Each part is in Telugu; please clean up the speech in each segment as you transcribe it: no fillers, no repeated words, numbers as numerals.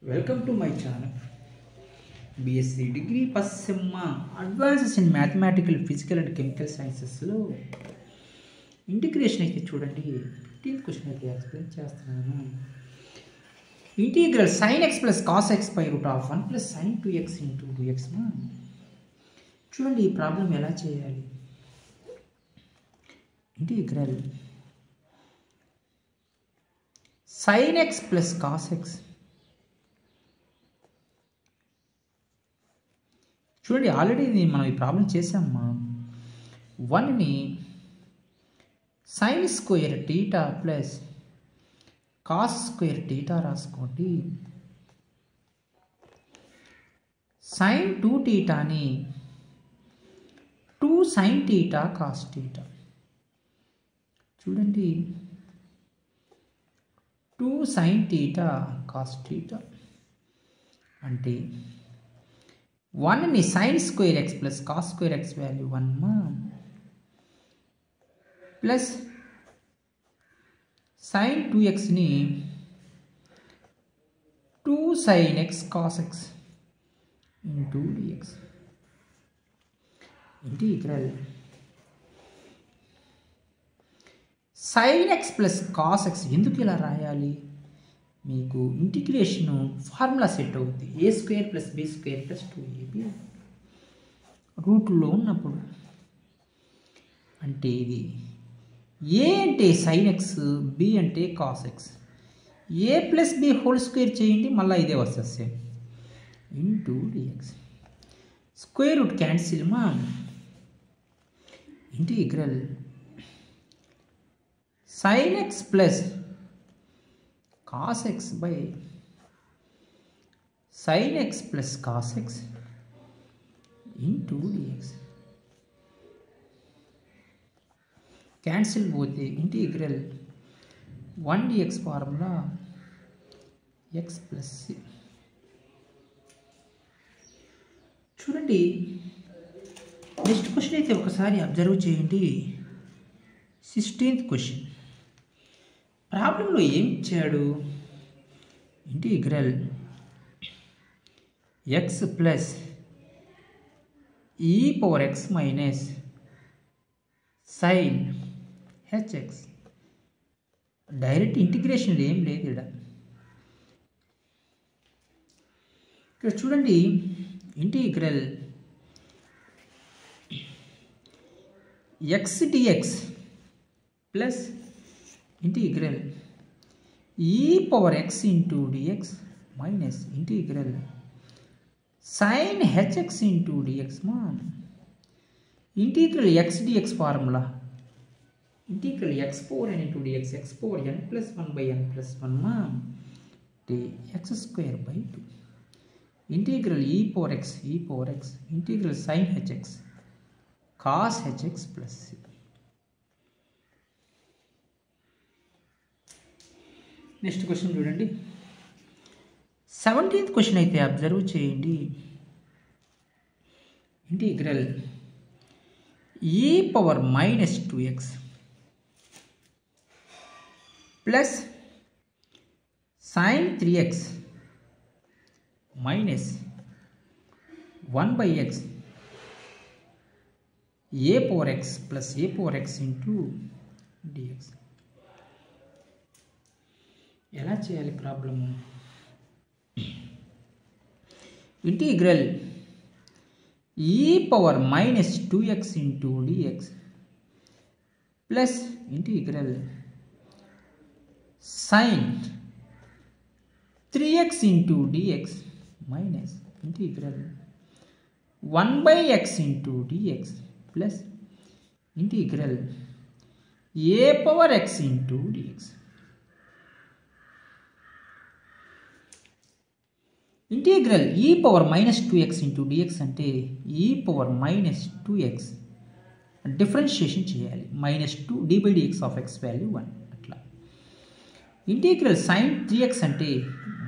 Welcome to my channel. BSc degree first sem advances in mathematical, physical and chemical sciences లో ఇంటిగ్రేషన్ అయితే చూడండి 15th క్వశ్చన్ అయితే ఎక్స్ప్లెయిన్ చేస్తున్నాను. Integral sin x plus cos x by root of 1 plus sin 2x into 2x చూడండి ఈ ప్రాబ్లం ఎలా చేయాలి. Integral sin x plus cos x చూడండి ఆల్రెడీ మనం ఈ ప్రాబ్లం చేసామమ్మా. 1ని sin square theta plus cos square theta రాసుకోండి. sin 2 టీటాని 2 sin theta cos theta చూడండి 2 sin టీటా కాస్ టీటా అంటే 1ని sin square x plus cos square x value 1 plus sin 2xని 2 sin x cos x into dx integral sin x plus cos x ఎందుకు ఇలా రాయాలి, మీకు ఇంటిగ్రేషన్ ఫార్ములా సెట్ అవుతుంది. A square plus b square plus 2ab రూట్లో ఉన్నప్పుడు అంటే ఇది ఏ అంటే sin x, బి అంటే cos x, a plus b whole square చేయండి మళ్ళీ ఇదే వస్తుంది same into dx. Square root cancel మా integral sin x plus cos x by sin x plus cos x into dx cancel పోతే integral 1 dx formula x plus c. చూడండి నెక్స్ట్ క్వశ్చన్ అయితే ఒకసారి అబ్జర్వ్ చేయండి. 16th క్వశ్చన్ ప్రాబ్లంలో ఏం ఇచ్చాడు, integral x plus e power x minus sin hx. Direct integration ఏం లేదు ఇక్కడ చూడండి. Integral x dx plus integral e power x into dx minus integral sin hx into dx integral x dx formula integral x power n into dx x power n plus 1 by n plus 1 x square by 2 integral e power x integral sin hx cos hx plus c. Next question చూడండి. 17th క్వశ్చన్ అయితే అబ్జర్వ్ చేయండి. Integral e power minus 2x plus sin 3x minus 1 by x A power x plus A power x into dx. ఎలా చేయాలి problem, integral e power minus 2x into dx plus integral sin 3x into dx minus integral 1 by x into dx plus integral a power x into dx. Integral e power minus 2x into dx అంటే e power minus 2x differentiation చేయాలి. Minus 2 d by dx of x value 1 అట్లా. ఇంటిగ్రల్ sin 3x అంటే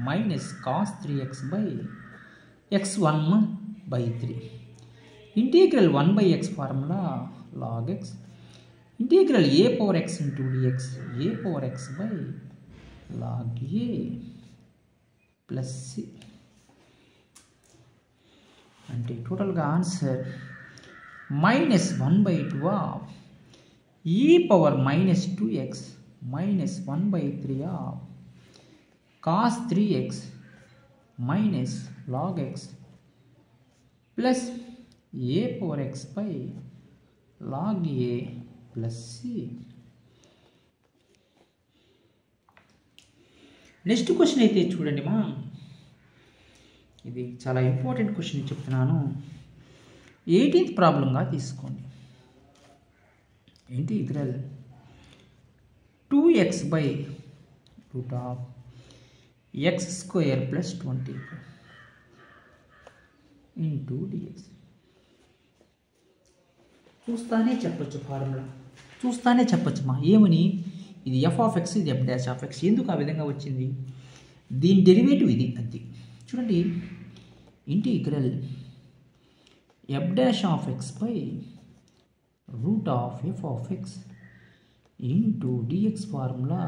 minus cos 3x by x1 by 3. Integral 1 by x formula log x. Integral a power x into dx a power x by log a plus c అంటే టోటల్గా answer -1/2 of e power -2x -1/3 of cos 3x minus log x plus a power x by log a plus c. Next question అయితే చూడండి మా, ఇది చాలా ఇంపార్టెంట్ క్వశ్చన్ చెప్తున్నాను. 18th ప్రాబ్లంగా తీసుకోండి. Integral 2x by root of x square plus 25 into dx. చూస్తానే చెప్పచ్చు, ఫార్ములా చూస్తానే చెప్పచ్చు మా. ఏమని? ఇది f of x, ఇది f dash of x. ఎందుకు ఆ విధంగా వచ్చింది? దీని డెరివేటివ్ ఇది. అది చూడండి, integral f dash of x by root of f of x into dx formula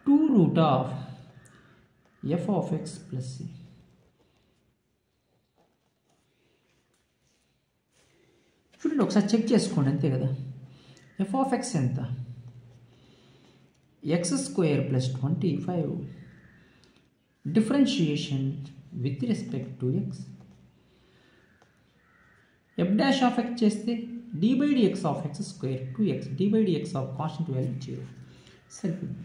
2 root of f of x plus c. చూడండి, ఒకసారి చెక్ చేసుకోండి, అంతే కదా. f of x ఎంత? x square plus 25 differentiation with respect to x. f dash of x చేస్తే d by dx of x square 2x d by dx of constant value 0. సరిపోయింది.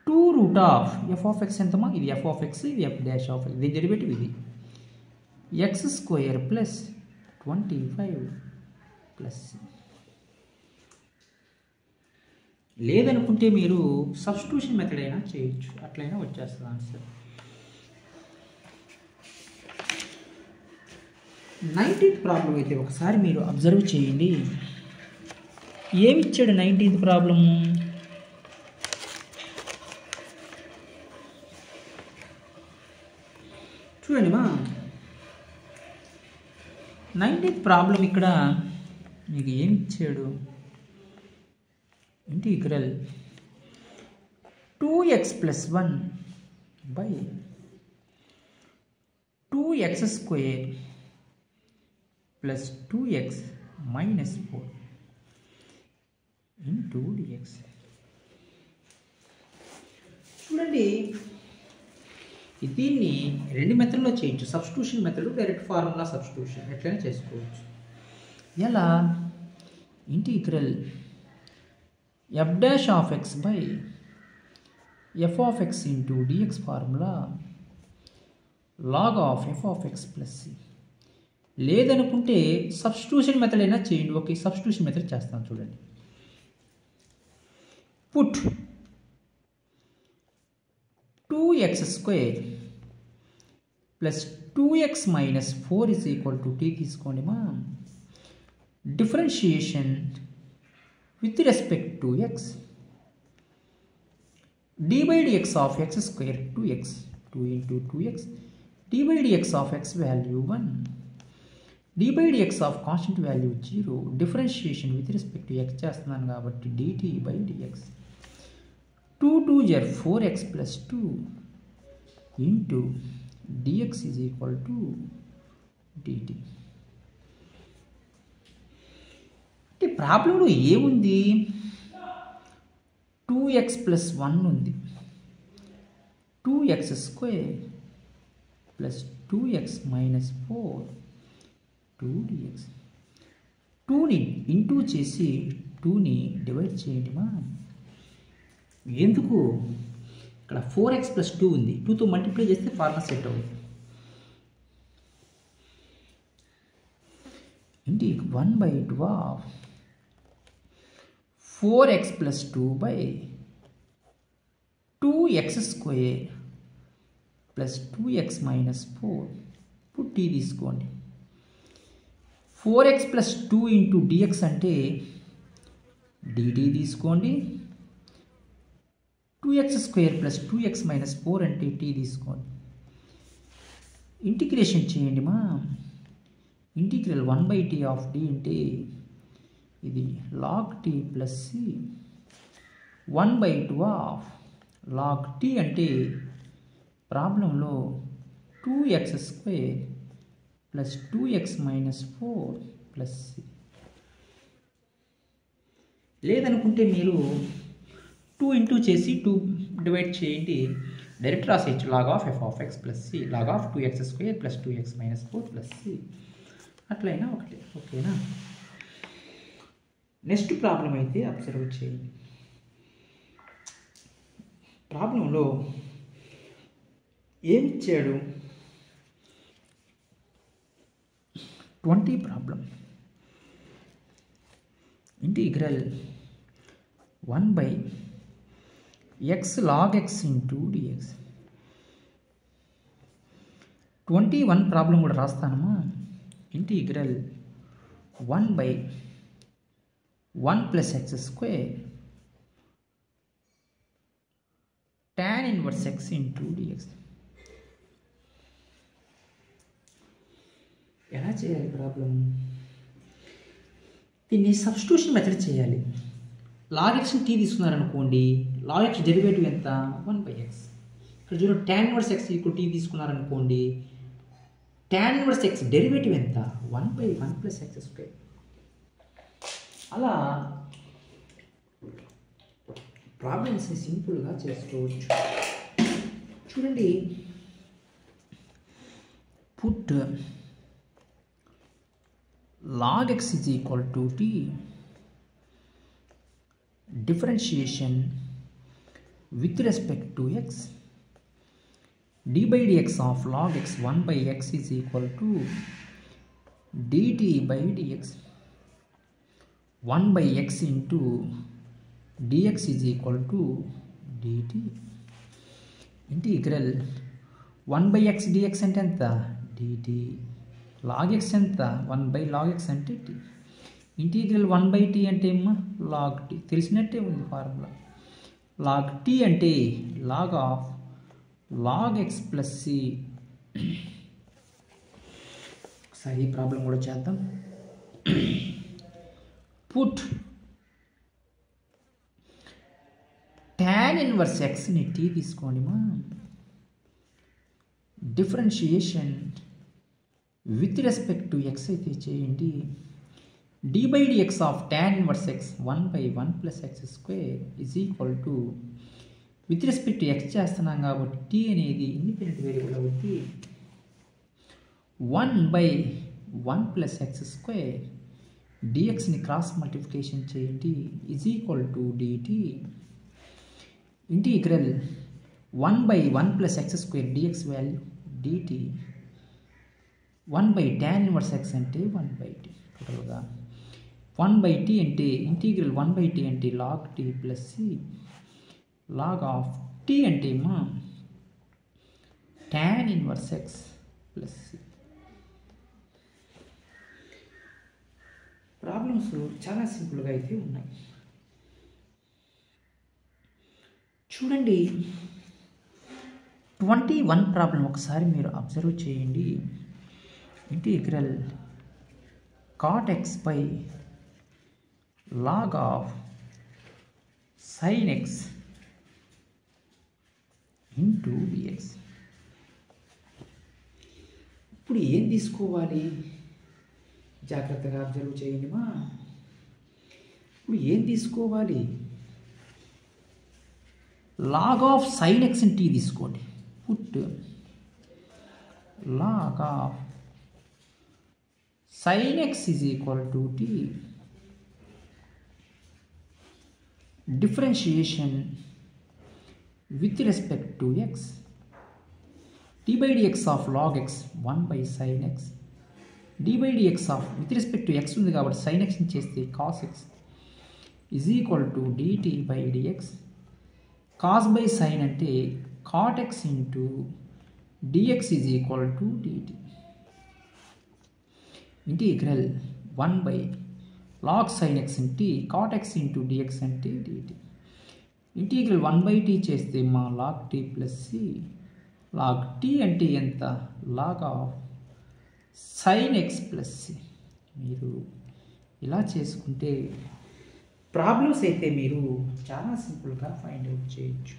2 root of f of x ఎంతమా? ఇది f of x, ఇది f dash of x. దీని డెరివేటివ్ ఇది x square plus 25 plus c. లేదనుకుంటే మీరు సబ్స్టిట్యూషన్ మెథడ్ అయినా చేయొచ్చు, అట్లయినా వచ్చేస్తుంది ఆన్సర్. 19th ప్రాబ్లం అయితే ఒకసారి మీరు అబ్జర్వ్ చేయండి. ఏమిచ్చాడు 19th ప్రాబ్లము? చూడండి మా, 19th ప్రాబ్లం ఇక్కడ మీకు ఏమి ఇచ్చాడు? Integral 2x + 1 by 2x square plus 2x minus 4 into dx. చూడండి, దీన్ని రెండు మెథడ్లో చేయొచ్చు. Substitution method, direct formula substitution, ఎట్లయినా చేసుకోవచ్చు. ఎలా? Integral f dash of x by f of x into dx formula log of f of x plus c. లేదనుకుంటే సబ్స్టిట్యూషన్ మెథడ్ అయినా చేయండి. ఓకే, సబ్స్టిట్యూషన్ మెథడ్ చేస్తాను చూడండి. Put 2x square plus 2x minus 4 is equal to t తీసుకోండి మా. Differentiation with respect to x, d by dx of x square 2x 2 into 2x d by dx of x value 1 d by dx of constant value 0. differentiation with respect to x చేస్తున్నాను కాబట్టి dt by dx 2 2 are 4x plus 2 into dx is equal to dt. ప్రాబ్లంలో ఏముంది? 2x + 1 ఉంది, 2x square plus 2x minus 4 2dx. 2ని ఇంటూ చేసి 2ని డివైడ్ చేయండి మా. ఎందుకు? ఇక్కడ 4x + 2 ఉంది, 2తో మల్టిప్లై చేస్తే ఫార్ములా సెట్ అవుతుంది. ఇంటి 1/2 of 4x plus 2 by 2x square plus 2x minus 4 ఇప్పుడు t తీసుకోండి. 4x plus 2 into dx అంటే dt తీసుకోండి. 2x square plus 2x minus 4 అంటే t తీసుకోండి. ఇంటిగ్రేషన్ చేయండి మా. ఇంటిగ్రల్ 1/t ఆఫ్ d అంటే ఇది log t plus c 1/2 of log t అంటే ప్రాబ్లంలో 2x² plus 2x minus 4 plus C. లేదనుకుంటే మీరు 2 ఇంటూ చేసి 2 డివైడ్ చేయండి, డైరెక్ట్ రాసేయచ్చు log of f of x plus c, log of 2x² plus 2x minus 4 plus c. అట్లయినా ఒకటి. ఓకేనా? నెక్స్ట్ ప్రాబ్లం అయితే అబ్జర్వ్ చేయండి. ప్రాబ్లంలో ఏమిచ్చాడు? 20 problem. Integral 1/x log x into dx. 21 problem కూడా రాస్తానమ్మా. Integral 1/1 plus x² tan inverse x into dx. ఎలా చేయాలి ప్రాబ్లం? దీన్ని సబ్స్టిట్యూషన్ మెథడ్ చేయాలి. లాగ్ ఎక్స్ని టీ తీసుకున్నారనుకోండి, లాగ్ ఎక్స్ డెరివేటివ్ ఎంత? 1/x. ఇక్కడ చూడండి, tan inverse x equal t తీసుకున్నారనుకోండి, tan ఇన్వర్స్ x డెరివేటివ్ ఎంత? 1/1 plus x². అలా ప్రాబ్లమ్స్ని సింపుల్గా చేసుకోవచ్చు. చూడండి, put log x is equal to t, differentiation with respect to x, d by dx of log x 1/x is equal to dt by dx. 1/x into dx is equal to dt. Integral 1/x dx అంటే ఎంత? dt. log x ఎంత? 1/log x అంటే t. ఇంటిగ్రల్ 1/t అంటే ఏమో log t. తెలిసినట్టే ఉంది ఫార్ములా. log t అంటే log of log x plus c. ఒకసారి ఈ ప్రాబ్లం కూడా చేద్దాం. పుట్ tan ఇన్వర్స్ ఎక్స్ని టీ తీసుకోండి మా. Differentiation with respect to x అయితే చేయండి. d by dx of tan inverse x 1/1 plus x² is equal to, with respect to x చేస్తున్నాం కాబట్టి t అనేది ఇండిపెండెంట్ వేరియబుల్ అవుతుంది. 1/1 plus x² dxని క్రాస్ మల్టిప్లికేషన్ చేయండి, is equal to dt. Integral 1/1 plus x² dx value dt. 1/tan inverse x అంటే 1/t. టోటల్గా 1/t అంటే ఇంటిగ్రల్ 1/t అంటే log t plus c. log of t అంటే మా tan inverse x plus c. Problems చాలా సింపుల్గా అయితే ఉన్నాయి. చూడండి, 21 ప్రాబ్లం ఒకసారి మీరు అబ్జర్వ్ చేయండి. Integral cot x by log of sin x into dx. ఇప్పుడు ఏం తీసుకోవాలి? జాగ్రత్తగా అబ్జర్వ్ చేయండి మా. ఇప్పుడు ఏం తీసుకోవాలి? Log of sine x t తీసుకోండి. పుట్ లాగ్ ఆఫ్ sin x is equal to t, differentiation with respect to x, d by dx of log x 1/sin x, d by dx of with respect to x ఉంది కాబట్టి sin x ని చేస్తే cos x is equal to dt by dx. cos by sin అంటే cot x into dx is equal to dt. Integral 1/log sin x into cot x into dx అంటే dt. ఇంటిగ్రల్ 1/t చేస్తే మా log t plus c. log t అంటే ఎంత? log of sin x plus c. మీరు ఇలా చేసుకుంటే ప్రాబ్లమ్స్ అయితే మీరు చాలా సింపుల్గా ఫైండ్ అవుట్ చేయొచ్చు.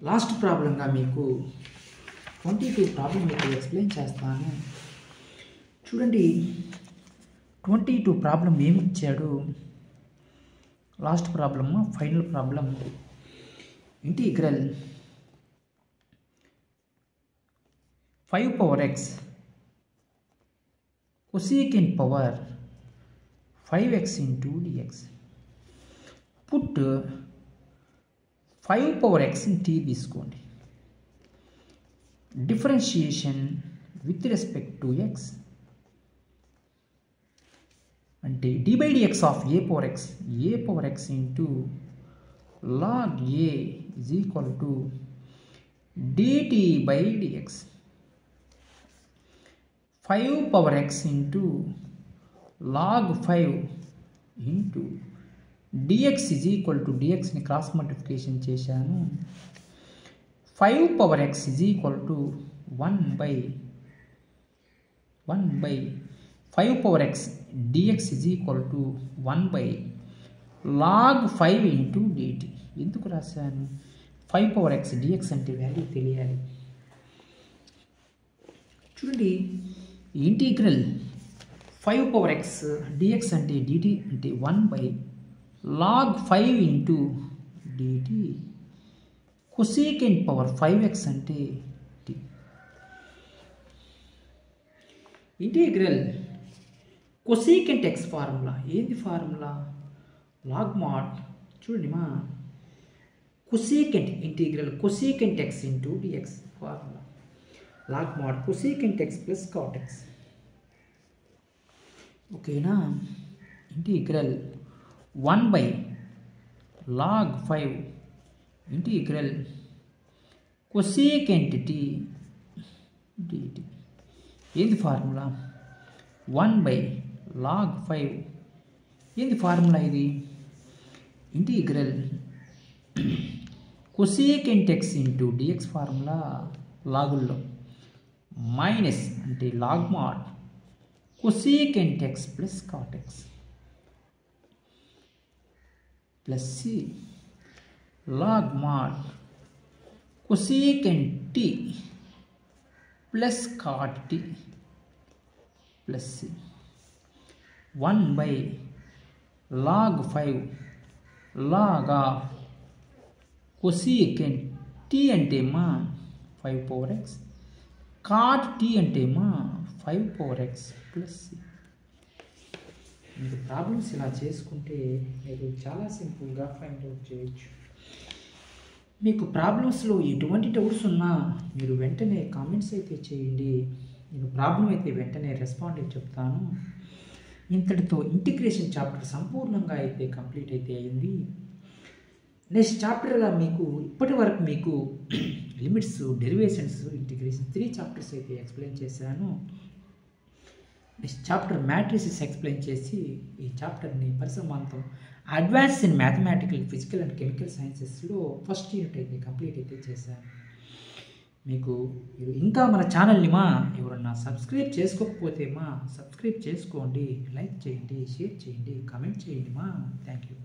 లాస్ట్ ప్రాబ్లంగా మీకు 22 ప్రాబ్లం అయితే ఎక్స్ప్లెయిన్ చేస్తాను. చూడండి 22 ప్రాబ్లం ఏమి ఇచ్చాడు. Last problem, final problem. Integral 5 power x cosecant power 5x into dx. Put 5 power x in t తీసుకోండి. Differentiation with respect to x అంటే d by dx of a power x into log a is equal to dt by dx. 5 power x into log 5 into dx is equal to dx ని క్రాస్ మల్టిప్లికేషన్ చేశాను. 5 power x is equal to 1 by 5 power x dx is equal to 1 by log 5 into dt. ఎందుకు రాశాను? 5 power x dx అంటే వాల్యూ తెలియాలి. చూడండి ఇంటిగ్రల్ 5 power x dx అంటే dt అంటే 1 by log 5 into dt. cosecant power 5x అంటే t. ఇంటిగ్రల్ cosecant x ఫార్ములా ఏంది? Formula log mod. చూడండి మా cosecant integral cosecant x into dx formula log mod cosecant x plus cot x. ఓకేనా? Integral 1 by log 5 integral cosecant t dt. ఏంది ఫార్ములా? 1 by log 5. ఏంది ఫార్ములా ఇది? Integral cosecant x into dx formula లాగుల్లో మైనస్ అంటే log mod cosecant x plus cot x plus c log mod cosecant t plus cot t plus c 1 by log 5 log of cosecant t అంటే మా 5 power x cot t అంటే మా 5 power x plus c. మీకు ప్రాబ్లమ్స్ ఇలా చేసుకుంటే మీరు చాలా సింపుల్గా ఫైండ్ అవుట్ చేయొచ్చు. మీకు ప్రాబ్లమ్స్లో ఎటువంటి డౌట్స్ ఉన్నా మీరు వెంటనే కామెంట్స్ అయితే చేయండి. నేను ప్రాబ్లం అయితే వెంటనే రెస్పాండ్ అయితే చెప్తాను. ఇంతటితో ఇంటిగ్రేషన్ చాప్టర్ సంపూర్ణంగా అయితే కంప్లీట్ అయితే అయింది. నెక్స్ట్ చాప్టర్గా మీకు ఇప్పటి వరకు మీకు లిమిట్స్, డెరివేషన్స్, ఇంటిగ్రేషన్ 3 చాప్టర్స్ అయితే ఎక్స్ప్లెయిన్ చేశాను. నెక్స్ట్ చాప్టర్ మ్యాట్రిసెస్ ఎక్స్ప్లెయిన్ చేసి ఈ చాప్టర్ని పరిసమాంతం advance in mathematical, physical and chemical సైన్సెస్లో ఫస్ట్ యూనిట్ అయితే కంప్లీట్ అయితే చేశాను. మీకు ఇంకా మన ఛానల్ని ఎవరన్నా సబ్స్క్రైబ్ చేసుకోకపోతే సబ్స్క్రైబ్ చేసుకోండి, లైక్ చేయండి, షేర్ చేయండి, కామెంట్ చేయండి. Thank you.